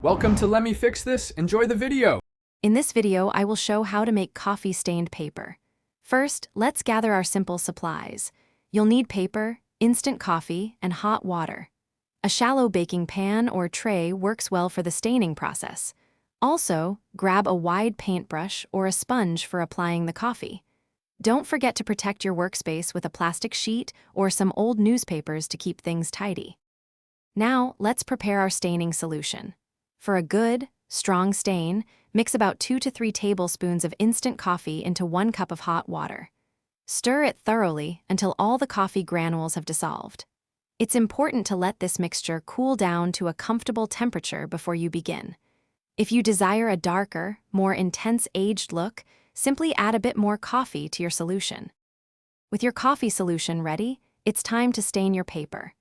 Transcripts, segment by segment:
Welcome to Let Me Fix This. Enjoy the video. In this video, I will show how to make coffee-stained paper. First, let's gather our simple supplies. You'll need paper, instant coffee, and hot water. A shallow baking pan or tray works well for the staining process. Also, grab a wide paintbrush or a sponge for applying the coffee. Don't forget to protect your workspace with a plastic sheet or some old newspapers to keep things tidy. Now, let's prepare our staining solution. For a good, strong stain, mix about 2 to 3 tablespoons of instant coffee into 1 cup of hot water. Stir it thoroughly until all the coffee granules have dissolved. It's important to let this mixture cool down to a comfortable temperature before you begin. If you desire a darker, more intense aged look, simply add a bit more coffee to your solution. With your coffee solution ready, it's time to stain your paper.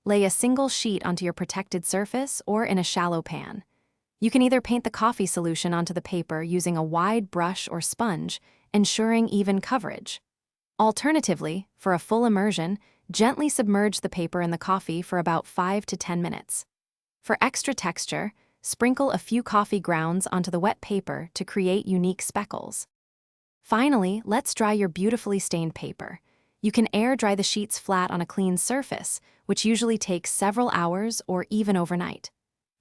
Lay a single sheet onto your protected surface or in a shallow pan. You can either paint the coffee solution onto the paper using a wide brush or sponge, ensuring even coverage. Alternatively, for a full immersion, gently submerge the paper in the coffee for about 5 to 10 minutes. For extra texture, sprinkle a few coffee grounds onto the wet paper to create unique speckles. Finally, let's dry your beautifully stained paper. You can air dry the sheets flat on a clean surface, which usually takes several hours or even overnight.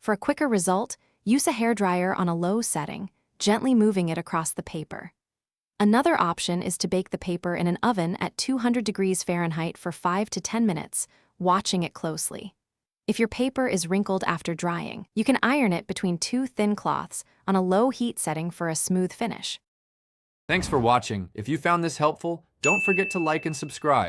For a quicker result, use a hairdryer on a low setting, gently moving it across the paper. Another option is to bake the paper in an oven at 200 degrees Fahrenheit for 5 to 10 minutes, watching it closely. If your paper is wrinkled after drying, you can iron it between 2 thin cloths on a low heat setting for a smooth finish. Thanks for watching. If you found this helpful, don't forget to like and subscribe.